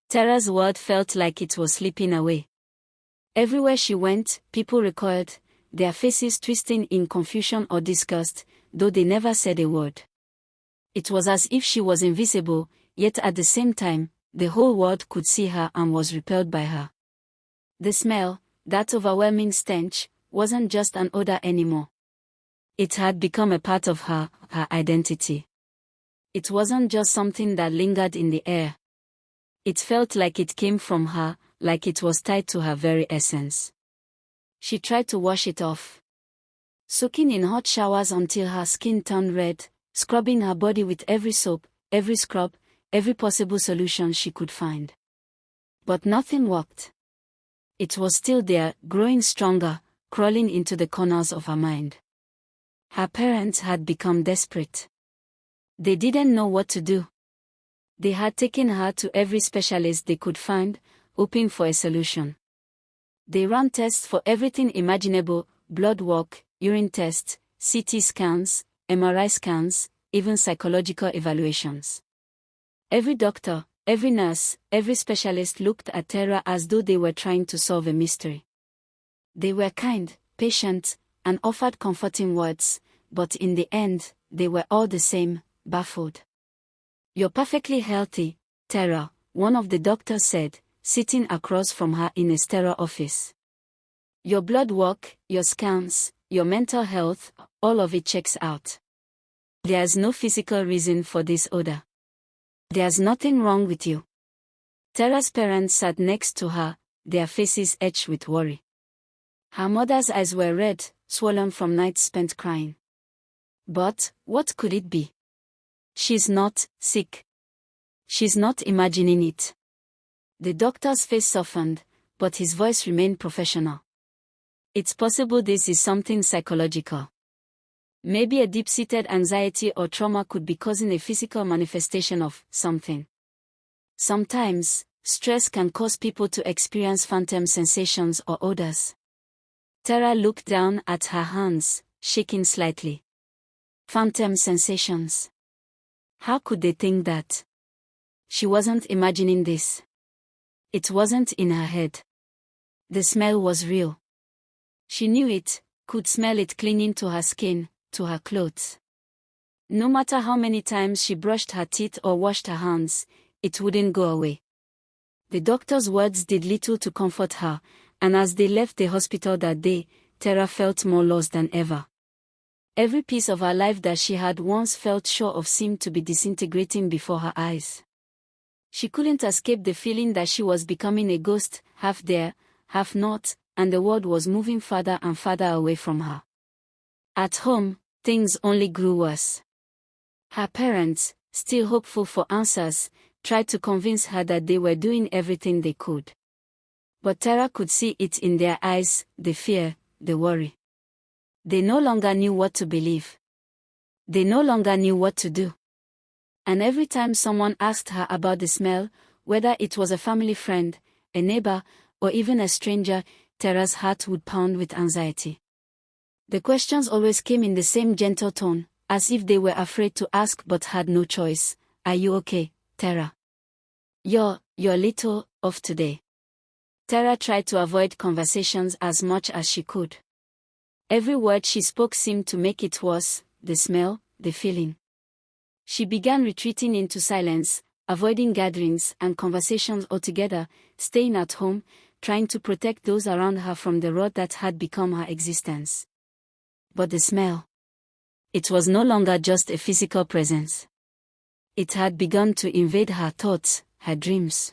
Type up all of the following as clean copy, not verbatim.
Tara's world felt like it was slipping away. Everywhere she went, people recoiled, their faces twisting in confusion or disgust, though they never said a word. It was as if she was invisible, yet at the same time, the whole world could see her and was repelled by her. The smell, that overwhelming stench, wasn't just an odor anymore. It had become a part of her identity. It wasn't just something that lingered in the air. It felt like it came from her, like it was tied to her very essence. She tried to wash it off, soaking in hot showers until her skin turned red, scrubbing her body with every soap, every scrub, every possible solution she could find. But nothing worked. It was still there, growing stronger, crawling into the corners of her mind. Her parents had become desperate. They didn't know what to do. They had taken her to every specialist they could find, hoping for a solution. They ran tests for everything imaginable: blood work, urine tests, CT scans, MRI scans, even psychological evaluations. Every doctor, every nurse, every specialist looked at Tara as though they were trying to solve a mystery. They were kind, patient, and offered comforting words, but in the end, they were all the same, baffled. "You're perfectly healthy, Tara," one of the doctors said, sitting across from her in a sterile office. "Your blood work, your scans, your mental health, all of it checks out. There's no physical reason for this odor. There's nothing wrong with you." Tara's parents sat next to her, their faces etched with worry. Her mother's eyes were red, swollen from nights spent crying. But what could it be? She's not sick. She's not imagining it. The doctor's face softened, but his voice remained professional. "It's possible this is something psychological. Maybe a deep-seated anxiety or trauma could be causing a physical manifestation of something. Sometimes, stress can cause people to experience phantom sensations or odors." Tara looked down at her hands, shaking slightly. Phantom sensations. How could they think that? She wasn't imagining this. It wasn't in her head. The smell was real. She knew it, could smell it clinging to her skin, to her clothes. No matter how many times she brushed her teeth or washed her hands, it wouldn't go away. The doctor's words did little to comfort her, and as they left the hospital that day, Tara felt more lost than ever. Every piece of her life that she had once felt sure of seemed to be disintegrating before her eyes. She couldn't escape the feeling that she was becoming a ghost, half there, half not, and the world was moving farther and farther away from her. At home, things only grew worse. Her parents, still hopeful for answers, tried to convince her that they were doing everything they could. But Tara could see it in their eyes, the fear, the worry. They no longer knew what to believe. They no longer knew what to do. And every time someone asked her about the smell, whether it was a family friend, a neighbor, or even a stranger, Tara's heart would pound with anxiety. The questions always came in the same gentle tone, as if they were afraid to ask but had no choice. "Are you okay, Tara? You're little off today." Tara tried to avoid conversations as much as she could. Every word she spoke seemed to make it worse, the smell, the feeling. She began retreating into silence, avoiding gatherings and conversations altogether, staying at home, trying to protect those around her from the rot that had become her existence. But the smell. It was no longer just a physical presence. It had begun to invade her thoughts, her dreams.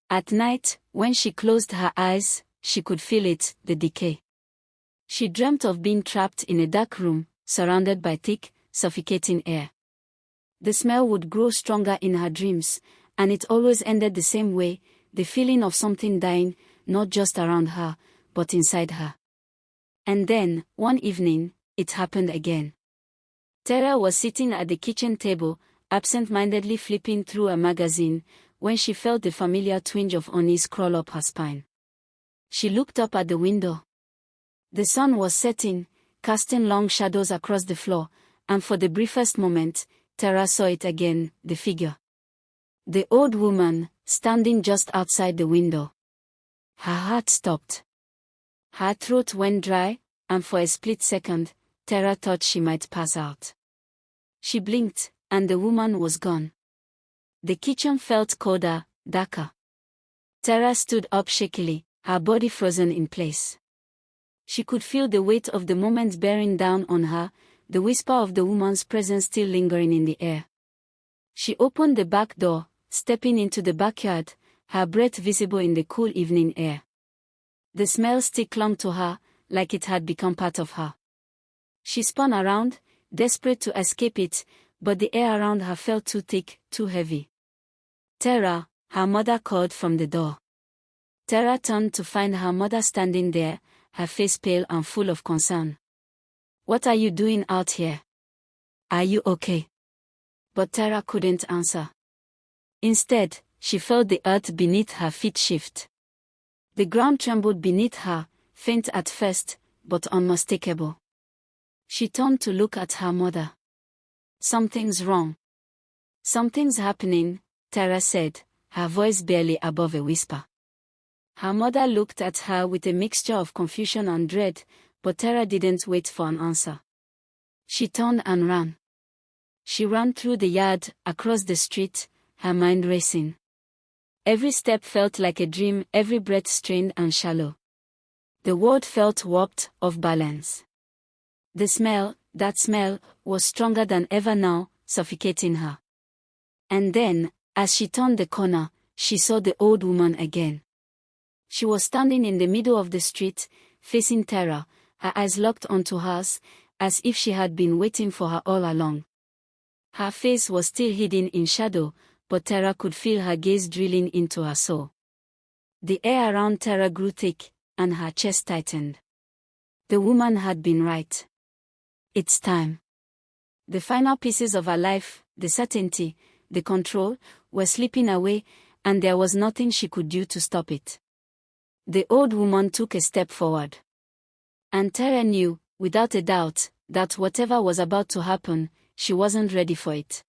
At night, when she closed her eyes, she could feel it, the decay. She dreamt of being trapped in a dark room, surrounded by thick, suffocating air. The smell would grow stronger in her dreams, and it always ended the same way, the feeling of something dying, not just around her, but inside her. And then, one evening, it happened again. Tara was sitting at the kitchen table, absent-mindedly flipping through a magazine, when she felt the familiar twinge of unease crawl up her spine. She looked up at the window. The sun was setting, casting long shadows across the floor, and for the briefest moment, Tara saw it again, the figure. The old woman, standing just outside the window. Her heart stopped. Her throat went dry, and for a split second, Tara thought she might pass out. She blinked, and the woman was gone. The kitchen felt colder, darker. Tara stood up shakily, her body frozen in place. She could feel the weight of the moment bearing down on her, the whisper of the woman's presence still lingering in the air. She opened the back door, stepping into the backyard, her breath visible in the cool evening air. The smell still clung to her, like it had become part of her. She spun around, desperate to escape it, but the air around her felt too thick, too heavy. "Tara," her mother called from the door. Tara turned to find her mother standing there, her face pale and full of concern. "What are you doing out here? Are you okay?" But Tara couldn't answer. Instead, she felt the earth beneath her feet shift. The ground trembled beneath her, faint at first, but unmistakable. She turned to look at her mother. "Something's wrong." "Something's happening," Tara said, her voice barely above a whisper. Her mother looked at her with a mixture of confusion and dread, but Tara didn't wait for an answer. She turned and ran. She ran through the yard, across the street, her mind racing. Every step felt like a dream, every breath strained and shallow. The world felt warped, off balance. The smell, that smell, was stronger than ever now, suffocating her. And then, as she turned the corner, she saw the old woman again. She was standing in the middle of the street, facing Tara, her eyes locked onto hers, as if she had been waiting for her all along. Her face was still hidden in shadow, but Tara could feel her gaze drilling into her soul. The air around Tara grew thick, and her chest tightened. The woman had been right. It's time. The final pieces of her life, the certainty, the control, were slipping away, and there was nothing she could do to stop it. The old woman took a step forward. And Tara knew, without a doubt, that whatever was about to happen, she wasn't ready for it.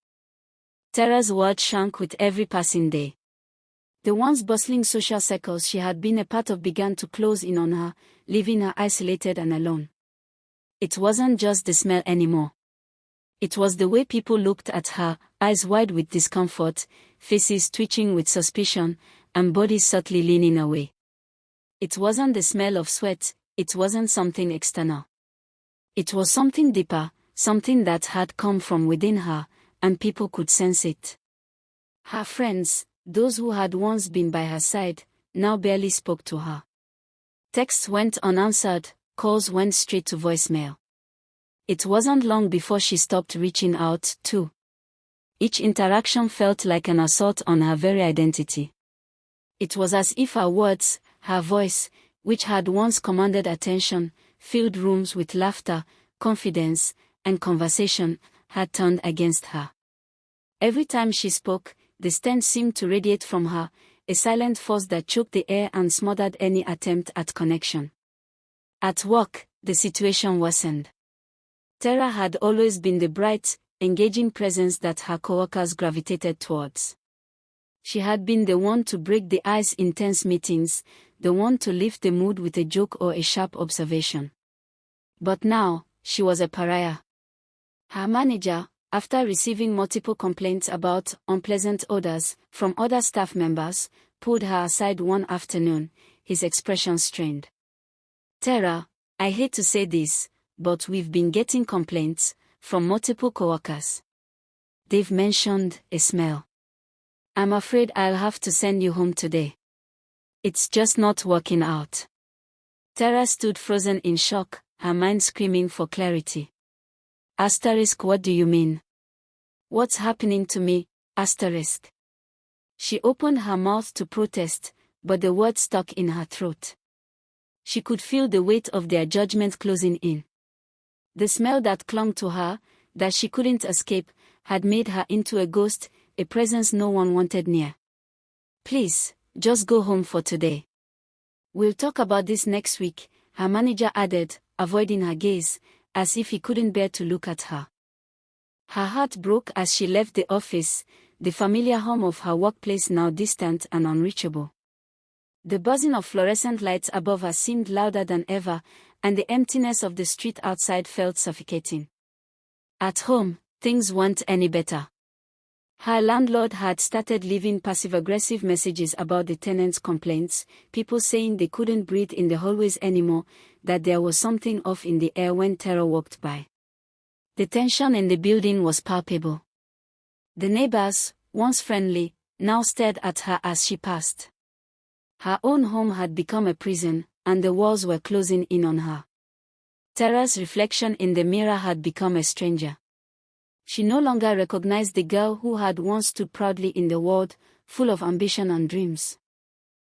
Tara's world shrank with every passing day. The once bustling social circles she had been a part of began to close in on her, leaving her isolated and alone. It wasn't just the smell anymore. It was the way people looked at her, eyes wide with discomfort, faces twitching with suspicion, and bodies subtly leaning away. It wasn't the smell of sweat, it wasn't something external. It was something deeper, something that had come from within her, and people could sense it. Her friends, those who had once been by her side, now barely spoke to her. Texts went unanswered, calls went straight to voicemail. It wasn't long before she stopped reaching out, too. Each interaction felt like an assault on her very identity. It was as if her words, her voice, which had once commanded attention, filled rooms with laughter, confidence, and conversation, had turned against her. Every time she spoke, the stench seemed to radiate from her, a silent force that choked the air and smothered any attempt at connection. At work, the situation worsened. Tara had always been the bright, engaging presence that her coworkers gravitated towards. She had been the one to break the ice in tense meetings, the one to lift the mood with a joke or a sharp observation. But now, she was a pariah. Her manager, after receiving multiple complaints about unpleasant odors from other staff members, pulled her aside one afternoon, his expression strained. "Tara, I hate to say this, but we've been getting complaints from multiple coworkers. They've mentioned a smell. I'm afraid I'll have to send you home today. It's just not working out." Tara stood frozen in shock, her mind screaming for clarity. Asterisk, what do you mean? What's happening to me? Asterisk. She opened her mouth to protest, but the words stuck in her throat. She could feel the weight of their judgment closing in. The smell that clung to her, that she couldn't escape, had made her into a ghost, a presence no one wanted near. "Please, just go home for today. We'll talk about this next week," her manager added, avoiding her gaze, as if he couldn't bear to look at her. Her heart broke as she left the office, the familiar home of her workplace now distant and unreachable. The buzzing of fluorescent lights above her seemed louder than ever, and the emptiness of the street outside felt suffocating. At home, things weren't any better. Her landlord had started leaving passive-aggressive messages about the tenants' complaints, people saying they couldn't breathe in the hallways anymore, that there was something off in the air when Tara walked by. The tension in the building was palpable. The neighbors, once friendly, now stared at her as she passed. Her own home had become a prison, and the walls were closing in on her. Tara's reflection in the mirror had become a stranger. She no longer recognized the girl who had once stood proudly in the world, full of ambition and dreams.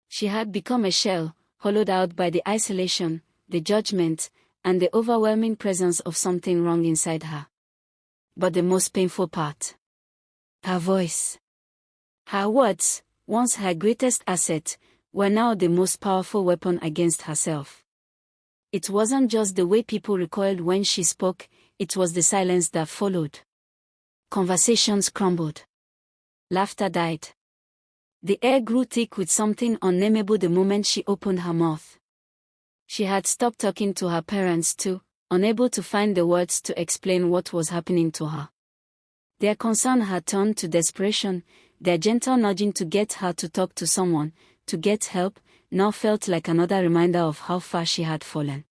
She had become a shell, hollowed out by the isolation, the judgment, and the overwhelming presence of something wrong inside her. But the most painful part: her voice. Her words, once her greatest asset, were now the most powerful weapon against herself. It wasn't just the way people recoiled when she spoke, it was the silence that followed. Conversations crumbled. Laughter died. The air grew thick with something unnameable the moment she opened her mouth. She had stopped talking to her parents too, unable to find the words to explain what was happening to her. Their concern had turned to desperation, their gentle nudging to get her to talk to someone, to get help, now felt like another reminder of how far she had fallen.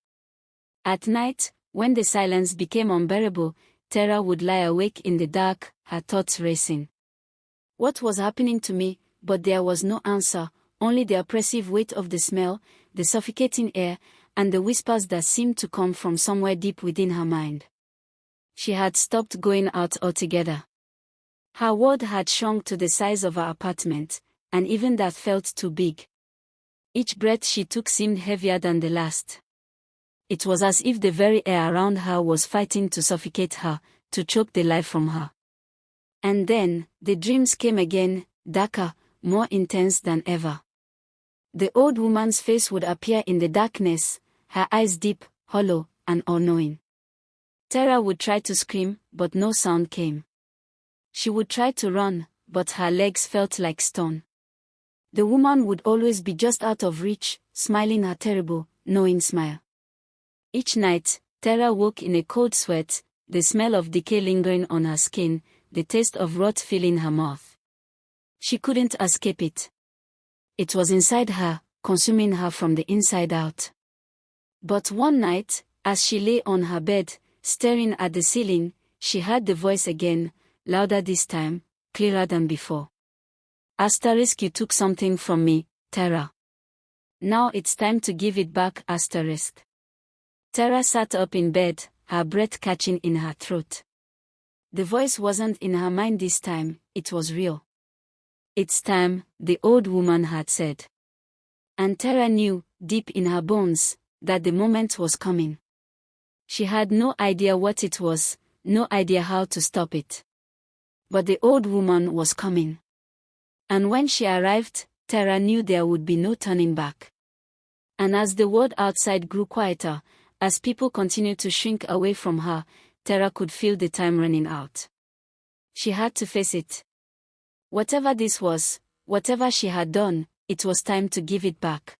At night, when the silence became unbearable, Tara would lie awake in the dark, her thoughts racing. What was happening to me? But there was no answer, only the oppressive weight of the smell, the suffocating air, and the whispers that seemed to come from somewhere deep within her mind. She had stopped going out altogether. Her world had shrunk to the size of her apartment, and even that felt too big. Each breath she took seemed heavier than the last. It was as if the very air around her was fighting to suffocate her, to choke the life from her. And then, the dreams came again, darker, more intense than ever. The old woman's face would appear in the darkness, her eyes deep, hollow, and all-knowing. Tara would try to scream, but no sound came. She would try to run, but her legs felt like stone. The woman would always be just out of reach, smiling her terrible, knowing smile. Each night, Tara woke in a cold sweat, the smell of decay lingering on her skin, the taste of rot filling her mouth. She couldn't escape it. It was inside her, consuming her from the inside out. But one night, as she lay on her bed, staring at the ceiling, she heard the voice again, louder this time, clearer than before. Asterisk, you took something from me, Tara. Now it's time to give it back, asterisk. Tara sat up in bed, her breath catching in her throat. The voice wasn't in her mind this time, it was real. It's time, the old woman had said. And Tara knew, deep in her bones, that the moment was coming. She had no idea what it was, no idea how to stop it. But the old woman was coming. And when she arrived, Tara knew there would be no turning back. And as the world outside grew quieter, as people continued to shrink away from her, Tara could feel the time running out. She had to face it. Whatever this was, whatever she had done, it was time to give it back.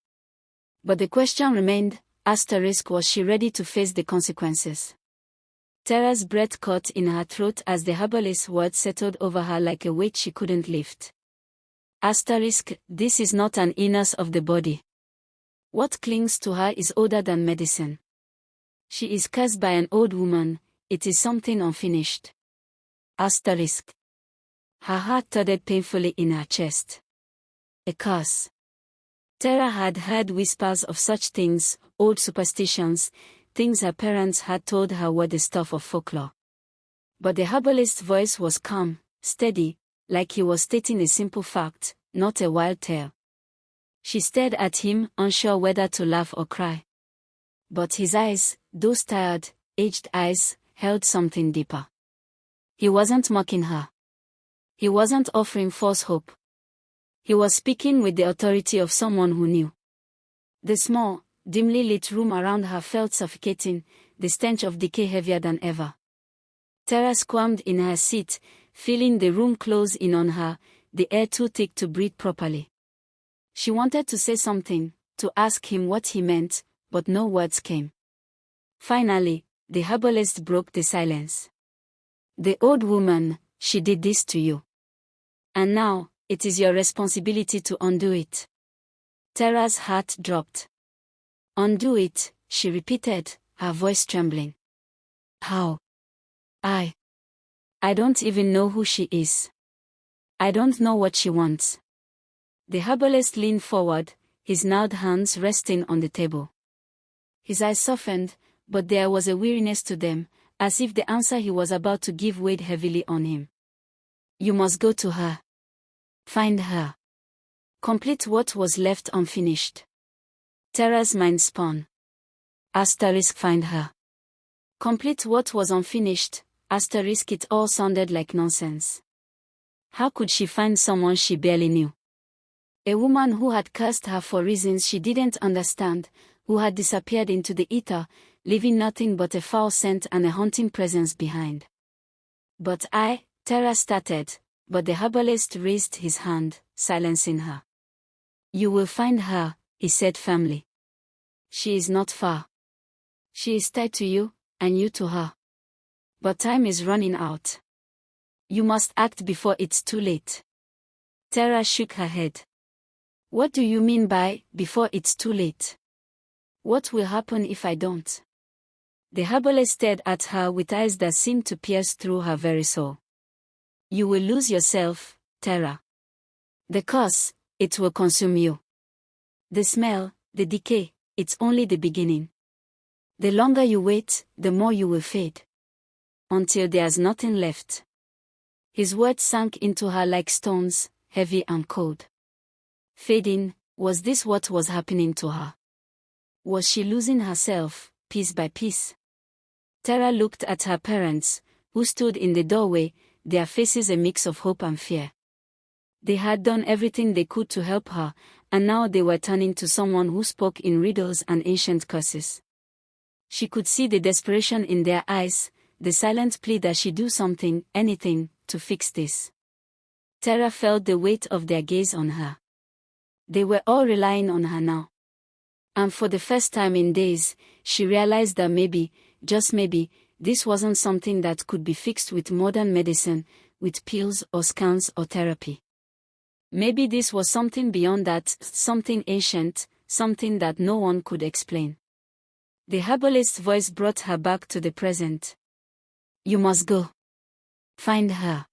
But the question remained, asterisk, was she ready to face the consequences? Tara's breath caught in her throat as the herbalist's words settled over her like a weight she couldn't lift. Asterisk, this is not an illness of the body. What clings to her is older than medicine. She is cursed by an old woman, it is something unfinished. Asterisk. Her heart thudded painfully in her chest. A curse. Tara had heard whispers of such things, old superstitions, things her parents had told her were the stuff of folklore. But the herbalist's voice was calm, steady, like he was stating a simple fact, not a wild tale. She stared at him, unsure whether to laugh or cry. But his eyes, those tired, aged eyes, held something deeper. He wasn't mocking her. He wasn't offering false hope. He was speaking with the authority of someone who knew. The small, dimly lit room around her felt suffocating, the stench of decay heavier than ever. Tara squirmed in her seat, feeling the room close in on her, the air too thick to breathe properly. She wanted to say something, to ask him what he meant, but no words came. Finally, the herbalist broke the silence. "The old woman, she did this to you. And now, it is your responsibility to undo it." Tara's heart dropped. "Undo it," she repeated, her voice trembling. "How? I don't even know who she is. I don't know what she wants." The herbalist leaned forward, his gnarled hands resting on the table. His eyes softened, but there was a weariness to them, as if the answer he was about to give weighed heavily on him. "You must go to her. Find her. Complete what was left unfinished." Tara's mind spun. Asterisk find her. Complete what was unfinished, asterisk it all sounded like nonsense. How could she find someone she barely knew? A woman who had cursed her for reasons she didn't understand, who had disappeared into the ether, leaving nothing but a foul scent and a haunting presence behind. Tara started, but the herbalist raised his hand, silencing her. "You will find her," he said firmly. "She is not far. She is tied to you, and you to her. But time is running out. You must act before it's too late." Tara shook her head. "What do you mean by, before it's too late? What will happen if I don't?" The herbalist stared at her with eyes that seemed to pierce through her very soul. "You will lose yourself, Tara. The curse, it will consume you. The smell, the decay, it's only the beginning. The longer you wait, the more you will fade. Until there's nothing left." His words sank into her like stones, heavy and cold. Fading, was this what was happening to her? Was she losing herself, piece by piece? Tara looked at her parents, who stood in the doorway, their faces a mix of hope and fear. They had done everything they could to help her, and now they were turning to someone who spoke in riddles and ancient curses. She could see the desperation in their eyes, the silent plea that she do something, anything, to fix this. Tara felt the weight of their gaze on her. They were all relying on her now. And for the first time in days, she realized that maybe, just maybe, this wasn't something that could be fixed with modern medicine, with pills or scans or therapy. Maybe this was something beyond that, something ancient, something that no one could explain. The herbalist's voice brought her back to the present. "You must go. Find her.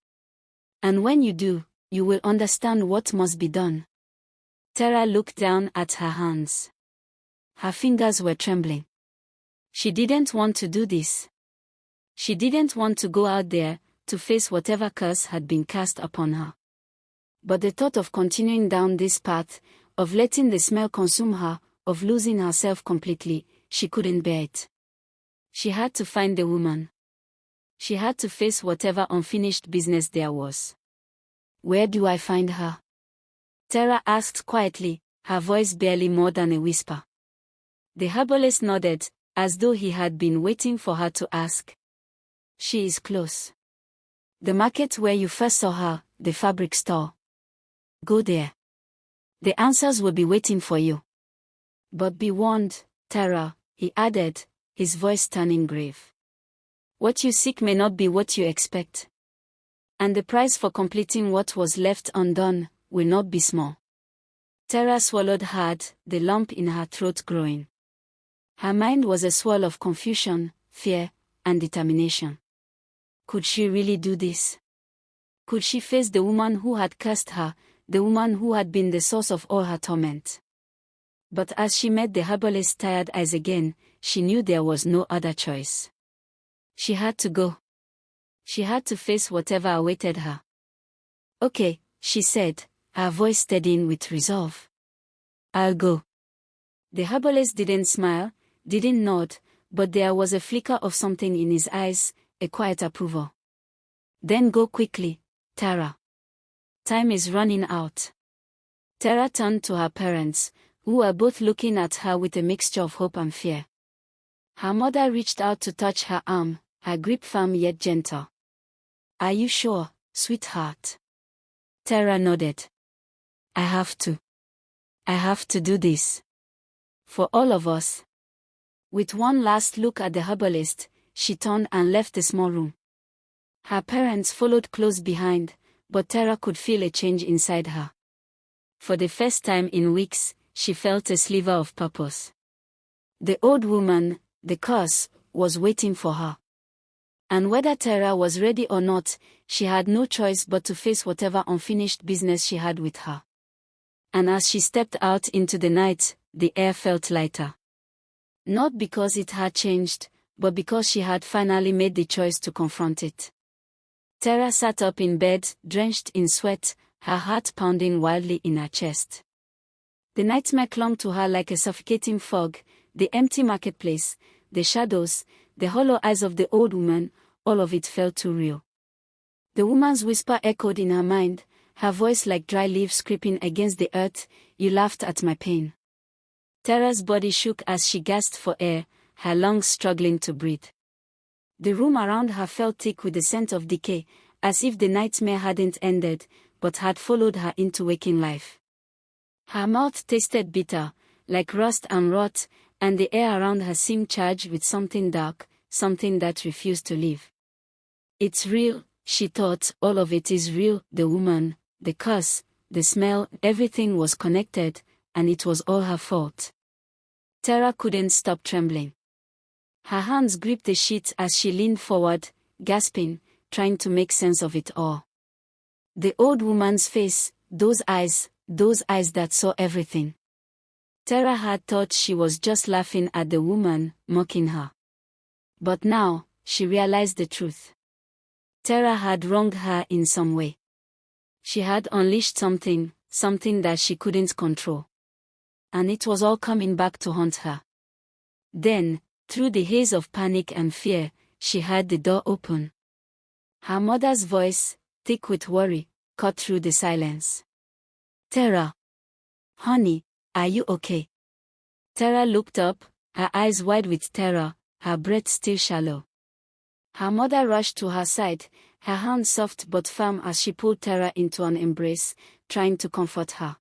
And when you do, you will understand what must be done." Tara looked down at her hands. Her fingers were trembling. She didn't want to do this. She didn't want to go out there, to face whatever curse had been cast upon her. But the thought of continuing down this path, of letting the smell consume her, of losing herself completely, she couldn't bear it. She had to find the woman. She had to face whatever unfinished business there was. "Where do I find her?" Tara asked quietly, her voice barely more than a whisper. The herbalist nodded, as though he had been waiting for her to ask. "She is close. The market where you first saw her, the fabric store. Go there. The answers will be waiting for you. But be warned, Tara," he added, his voice turning grave. "What you seek may not be what you expect. And the price for completing what was left undone will not be small." Tara swallowed hard, the lump in her throat growing. Her mind was a swirl of confusion, fear, and determination. Could she really do this? Could she face the woman who had cursed her, the woman who had been the source of all her torment? But as she met the herbalist's tired eyes again, she knew there was no other choice. She had to go. She had to face whatever awaited her. "Okay," she said, her voice steadying with resolve. "I'll go." The herbalist didn't smile, didn't nod, but there was a flicker of something in his eyes, a quiet approval. "Then go quickly, Tara. Time is running out." Tara turned to her parents, who were both looking at her with a mixture of hope and fear. Her mother reached out to touch her arm, her grip firm yet gentle. "Are you sure, sweetheart. Tara nodded. I have to. I have to do this. For all of us. With one last look at the herbalist, she turned and left the small room. Her parents followed close behind, but Tara could feel a change inside her. For the first time in weeks, she felt a sliver of purpose. The old woman, the curse, was waiting for her. And whether Tara was ready or not, she had no choice but to face whatever unfinished business she had with her. And as she stepped out into the night, the air felt lighter. Not because it had changed, but because she had finally made the choice to confront it. Tara sat up in bed, drenched in sweat, her heart pounding wildly in her chest. The nightmare clung to her like a suffocating fog, the empty marketplace, the shadows, the hollow eyes of the old woman, all of it felt too real. The woman's whisper echoed in her mind, her voice like dry leaves scraping against the earth, "You laughed at my pain." Tara's body shook as she gasped for air, her lungs struggling to breathe. The room around her felt thick with the scent of decay, as if the nightmare hadn't ended, but had followed her into waking life. Her mouth tasted bitter, like rust and rot, and the air around her seemed charged with something dark, something that refused to leave. It's real, she thought, all of it is real, the woman, the curse, the smell, everything was connected, and it was all her fault. Tara couldn't stop trembling. Her hands gripped the sheets as she leaned forward, gasping, trying to make sense of it all. The old woman's face, those eyes that saw everything. Tara had thought she was just laughing at the woman, mocking her. But now, she realized the truth. Tara had wronged her in some way. She had unleashed something that she couldn't control. And it was all coming back to haunt her. Then, through the haze of panic and fear, she heard the door open. Her mother's voice, thick with worry, cut through the silence. "Tara. Honey, are you okay?" Tara looked up, her eyes wide with terror, her breath still shallow. Her mother rushed to her side, her hand soft but firm as she pulled Tara into an embrace, trying to comfort her.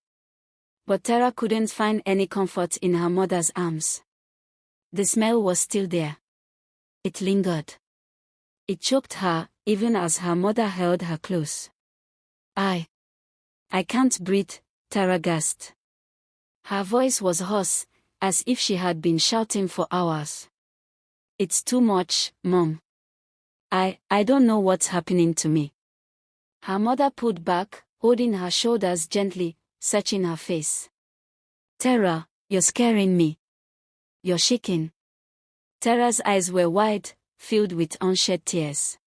But Tara couldn't find any comfort in her mother's arms. The smell was still there. It lingered. It choked her, even as her mother held her close. I can't breathe," Tara gasped. Her voice was hoarse, as if she had been shouting for hours. "It's too much, Mom. I don't know what's happening to me." Her mother pulled back, holding her shoulders gently, searching her face. "Tara, you're scaring me. You're shaking." Tara's eyes were wide, filled with unshed tears.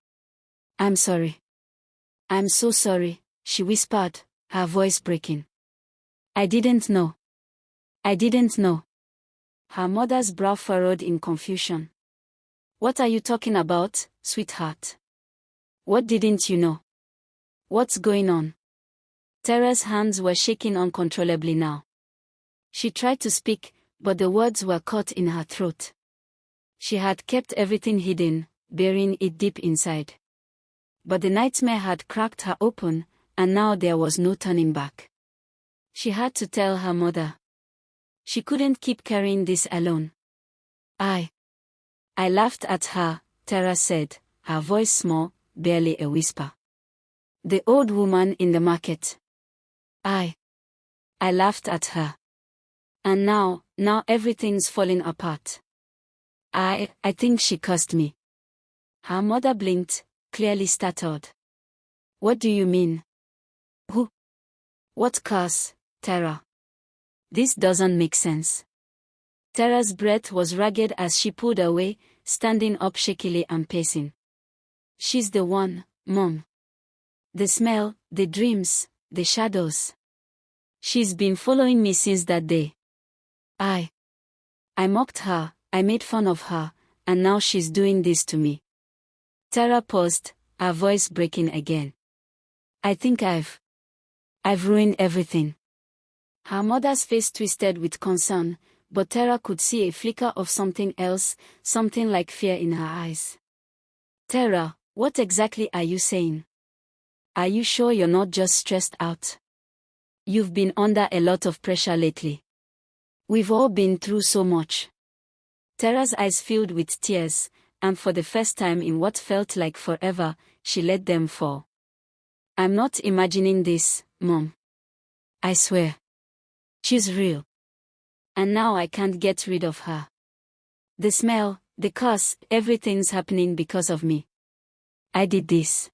"I'm sorry. I'm so sorry," she whispered, her voice breaking. I didn't know. Her mother's brow furrowed in confusion. "What are you talking about, sweetheart? What didn't you know? What's going on?" Tara's hands were shaking uncontrollably now. She tried to speak, but the words were caught in her throat. She had kept everything hidden, burying it deep inside. But the nightmare had cracked her open, and now there was no turning back. She had to tell her mother. She couldn't keep carrying this alone. I laughed at her," Tara said, her voice small, barely a whisper. "The old woman in the market. I laughed at her. And now everything's falling apart. I think she cursed me." Her mother blinked, clearly startled. "What do you mean? Who? What curse, Tara? This doesn't make sense." Tara's breath was ragged as she pulled away, standing up shakily and pacing. "She's the one, Mom. The smell, the dreams, the shadows. She's been following me since that day. I mocked her, I made fun of her, and now she's doing this to me." Tara paused, her voice breaking again. "I think I've ruined everything." Her mother's face twisted with concern, but Tara could see a flicker of something else, something like fear in her eyes. "Tara, what exactly are you saying?" Are you sure you're not just stressed out? You've been under a lot of pressure lately. We've all been through so much. Tara's eyes filled with tears, and for the first time in what felt like forever, she let them fall. I'm not imagining this, Mom. I swear. She's real. And now I can't get rid of her. The smell, the curse, everything's happening because of me. I did this.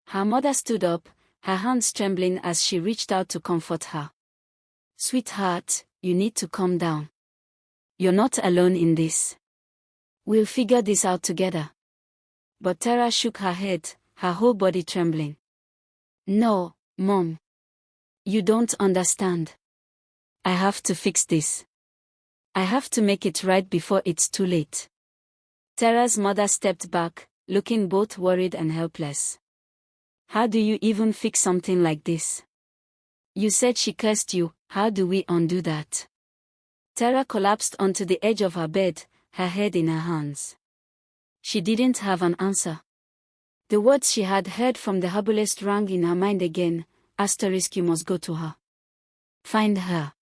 Her mother stood up, her hands trembling as she reached out to comfort her. Sweetheart, you need to calm down. You're not alone in this. We'll figure this out together. But Tara shook her head, her whole body trembling. No, Mom. You don't understand. I have to fix this. I have to make it right before it's too late. Tara's mother stepped back, looking both worried and helpless. How do you even fix something like this? You said she cursed you, how do we undo that? Tara collapsed onto the edge of her bed, her head in her hands. She didn't have an answer. The words she had heard from the herbalist rang in her mind again, *, you must go to her. Find her.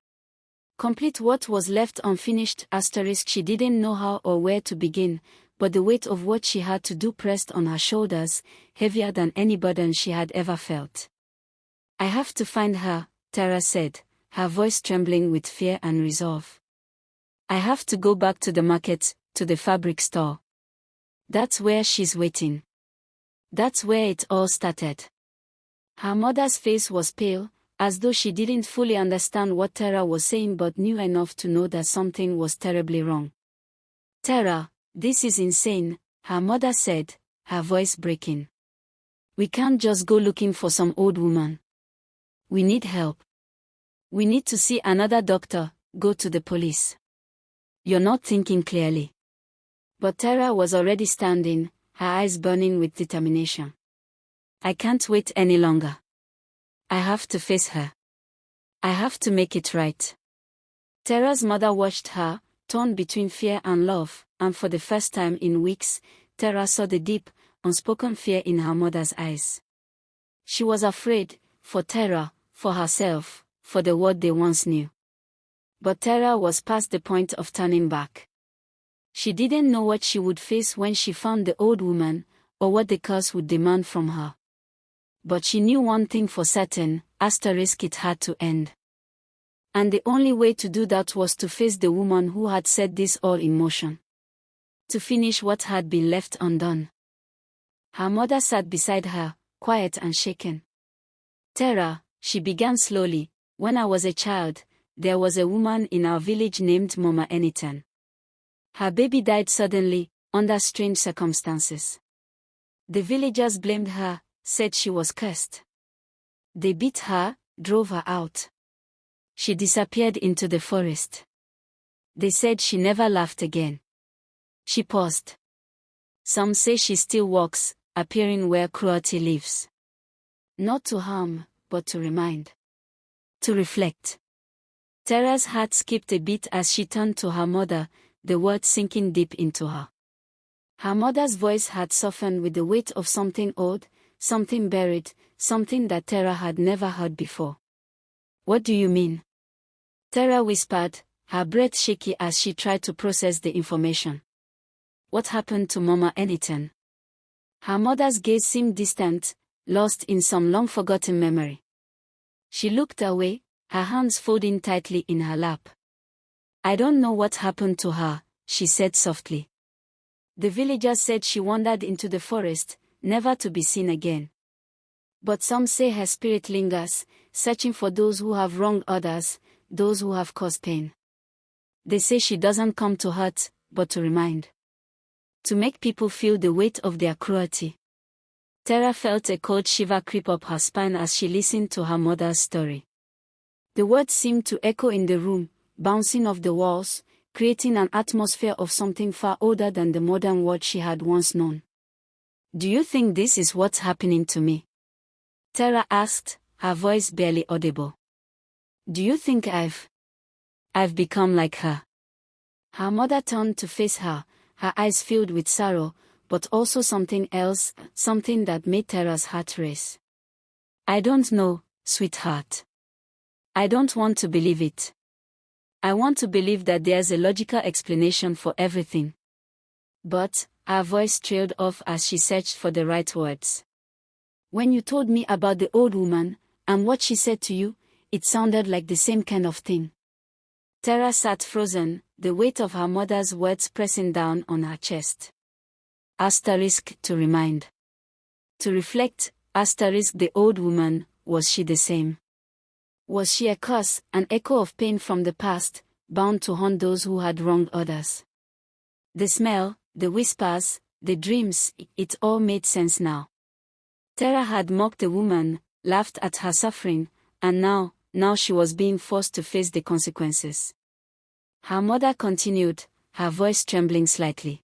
Complete what was left unfinished, *, she didn't know how or where to begin, but the weight of what she had to do pressed on her shoulders, heavier than any burden she had ever felt. I have to find her, Tara said, her voice trembling with fear and resolve. I have to go back to the market, to the fabric store. That's where she's waiting. That's where it all started. Her mother's face was pale, as though she didn't fully understand what Tara was saying but knew enough to know that something was terribly wrong. Tara, this is insane, her mother said, her voice breaking. We can't just go looking for some old woman. We need help. We need to see another doctor, go to the police. You're not thinking clearly. But Tara was already standing, her eyes burning with determination. I can't wait any longer. I have to face her. I have to make it right. Tara's mother watched her, torn between fear and love, and for the first time in weeks, Tara saw the deep, unspoken fear in her mother's eyes. She was afraid, for Tara, for herself, for the world they once knew. But Tara was past the point of turning back. She didn't know what she would face when she found the old woman, or what the curse would demand from her. But she knew one thing for certain, * it had to end. And the only way to do that was to face the woman who had set this all in motion. To finish what had been left undone. Her mother sat beside her, quiet and shaken. Tara, she began slowly, when I was a child, there was a woman in our village named Mama Enitan. Her baby died suddenly, under strange circumstances. The villagers blamed her, said she was cursed. They beat her, drove her out. She disappeared into the forest. They said she never laughed again. She paused. Some say she still walks, appearing where cruelty lives. Not to harm, but to remind. To reflect. Tara's heart skipped a beat as she turned to her mother, the words sinking deep into her. Her mother's voice had softened with the weight of something old, something buried, something that Tara had never heard before. What do you mean? Tara whispered, her breath shaky as she tried to process the information. What happened to Mama Enitan? Her mother's gaze seemed distant, lost in some long-forgotten memory. She looked away, her hands folding tightly in her lap. I don't know what happened to her, she said softly. The villagers said she wandered into the forest, never to be seen again. But some say her spirit lingers, searching for those who have wronged others, those who have caused pain. They say she doesn't come to hurt, but to remind. To make people feel the weight of their cruelty. Tara felt a cold shiver creep up her spine as she listened to her mother's story. The words seemed to echo in the room, bouncing off the walls, creating an atmosphere of something far older than the modern world she had once known. Do you think this is what's happening to me? Tara asked, her voice barely audible. Do you think I've become like her? Her mother turned to face her, her eyes filled with sorrow, but also something else, something that made Tara's heart race. I don't know, sweetheart. I don't want to believe it. I want to believe that there's a logical explanation for everything. But, her voice trailed off as she searched for the right words. When you told me about the old woman, and what she said to you, it sounded like the same kind of thing. Tara sat frozen, the weight of her mother's words pressing down on her chest. Asterisk to remind. To reflect, asterisk the old woman, was she the same? Was she a curse, an echo of pain from the past, bound to haunt those who had wronged others? The smell, the whispers, the dreams, it all made sense now. Tara had mocked the woman, laughed at her suffering, and now she was being forced to face the consequences. Her mother continued, her voice trembling slightly.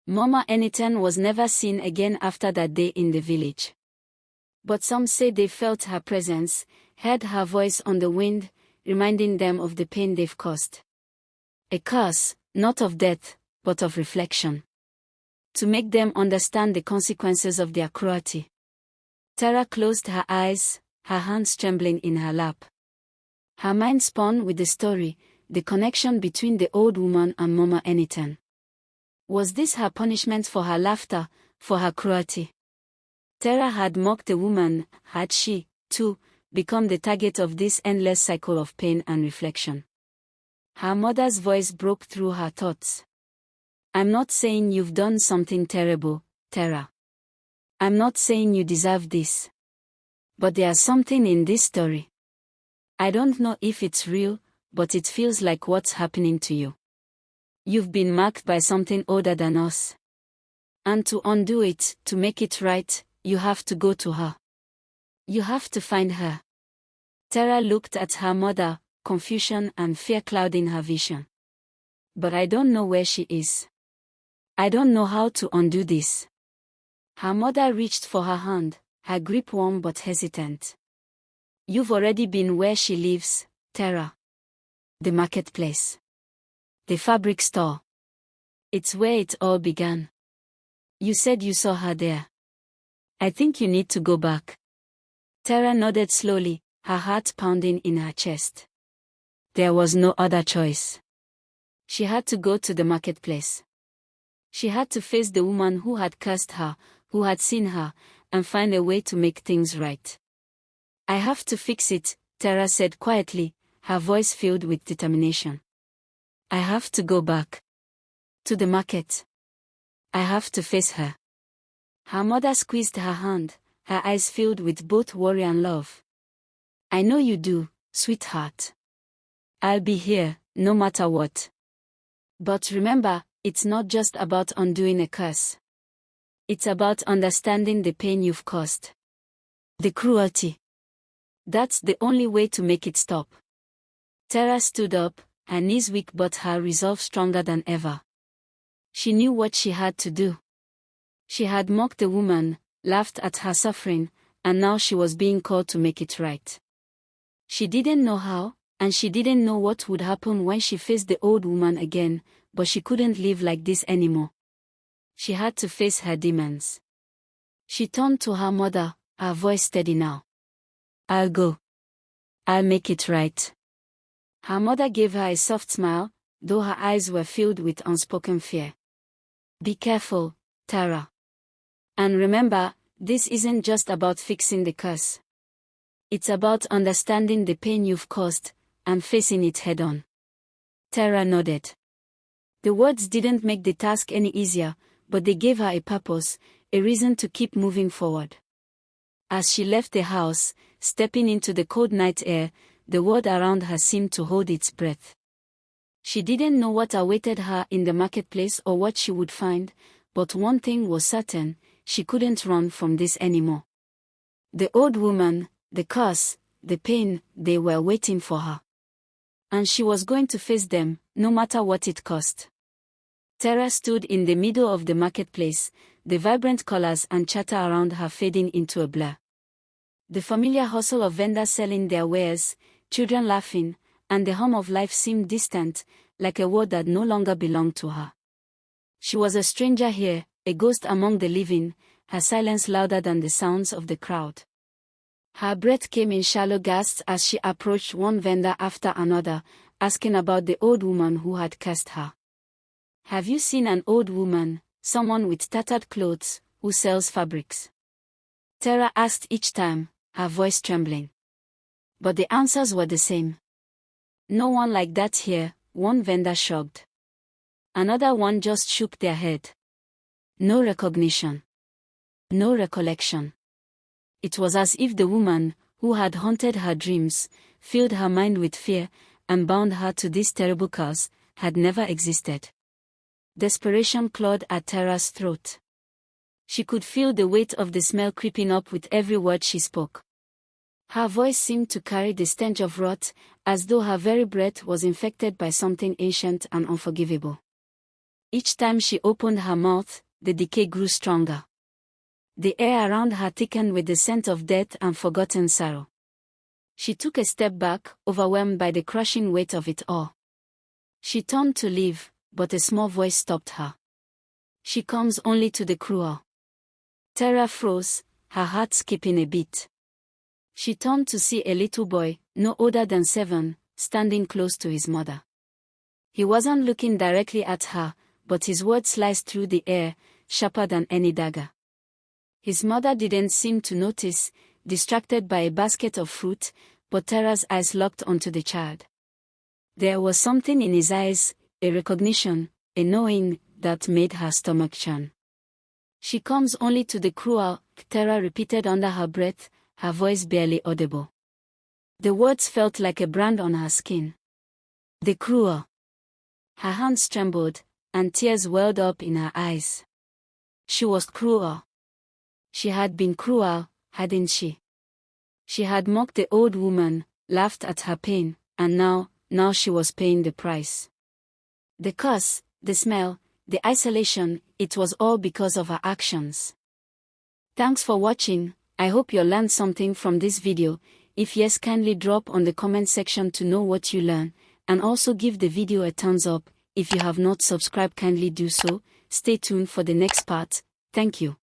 Mama Enitan was never seen again after that day in the village. But some say they felt her presence, heard her voice on the wind, reminding them of the pain they've caused. A curse, not of death, but of reflection. To make them understand the consequences of their cruelty. Tara closed her eyes, her hands trembling in her lap. Her mind spun with the story, the connection between the old woman and Mama Enitan. Was this her punishment for her laughter, for her cruelty? Tara had mocked the woman, had she, too, become the target of this endless cycle of pain and reflection? Her mother's voice broke through her thoughts. I'm not saying you've done something terrible, Tara. I'm not saying you deserve this. But there's something in this story. I don't know if it's real, but it feels like what's happening to you. You've been marked by something older than us. And to undo it, to make it right, you have to go to her. You have to find her. Tara looked at her mother, confusion and fear clouding her vision. But I don't know where she is. I don't know how to undo this. Her mother reached for her hand, her grip warm but hesitant. You've already been where she lives, Tara. The marketplace. The fabric store. It's where it all began. You said you saw her there. I think you need to go back. Tara nodded slowly, her heart pounding in her chest. There was no other choice. She had to go to the marketplace. She had to face the woman who had cursed her, who had seen her, and find a way to make things right. I have to fix it, Tara said quietly, her voice filled with determination. I have to go back. To the market. I have to face her. Her mother squeezed her hand, her eyes filled with both worry and love. I know you do, sweetheart. I'll be here, no matter what. But remember, it's not just about undoing a curse. It's about understanding the pain you've caused. The cruelty. That's the only way to make it stop. Tara stood up, her knees weak but her resolve stronger than ever. She knew what she had to do. She had mocked the woman, laughed at her suffering, and now she was being called to make it right. She didn't know how, and she didn't know what would happen when she faced the old woman again, but she couldn't live like this anymore. She had to face her demons. She turned to her mother, her voice steady now. I'll go. I'll make it right. Her mother gave her a soft smile, though her eyes were filled with unspoken fear. Be careful, Tara. And remember, this isn't just about fixing the curse. It's about understanding the pain you've caused, and facing it head-on. Tara nodded. The words didn't make the task any easier, but they gave her a purpose, a reason to keep moving forward. As she left the house, stepping into the cold night air, the world around her seemed to hold its breath. She didn't know what awaited her in the marketplace or what she would find, but one thing was certain, she couldn't run from this anymore. The old woman, the curse, the pain, they were waiting for her. And she was going to face them, no matter what it cost. Tara stood in the middle of the marketplace, the vibrant colors and chatter around her fading into a blur. The familiar hustle of vendors selling their wares, children laughing, and the hum of life seemed distant, like a world that no longer belonged to her. She was a stranger here, a ghost among the living, her silence louder than the sounds of the crowd. Her breath came in shallow gasps as she approached one vendor after another, asking about the old woman who had cursed her. Have you seen an old woman, someone with tattered clothes, who sells fabrics? Tara asked each time, her voice trembling. But the answers were the same. No one like that here, one vendor shrugged. Another one just shook their head. No recognition. No recollection. It was as if the woman, who had haunted her dreams, filled her mind with fear, and bound her to this terrible curse, had never existed. Desperation clawed at Tara's throat. She could feel the weight of the smell creeping up with every word she spoke. Her voice seemed to carry the stench of rot, as though her very breath was infected by something ancient and unforgivable. Each time she opened her mouth, the decay grew stronger. The air around her thickened with the scent of death and forgotten sorrow. She took a step back, overwhelmed by the crushing weight of it all. She turned to leave, but a small voice stopped her. She comes only to the cruel. Tara froze, her heart skipping a beat. She turned to see a little boy, no older than 7, standing close to his mother. He wasn't looking directly at her, but his words sliced through the air, sharper than any dagger. His mother didn't seem to notice, distracted by a basket of fruit, but Tara's eyes locked onto the child. There was something in his eyes, a recognition, a knowing, that made her stomach churn. She comes only to the cruel, Tara repeated under her breath, her voice barely audible. The words felt like a brand on her skin. The cruel. Her hands trembled, and tears welled up in her eyes. She was cruel. She had been cruel, hadn't she? She had mocked the old woman, laughed at her pain, and now she was paying the price. The curse, the smell, the isolation, it was all because of her actions. Thanks for watching. I hope you learned something from this video. If yes, kindly drop on the comment section to know what you learned, and also give the video a thumbs up. If you have not subscribed, kindly do so. Stay tuned for the next part. Thank you.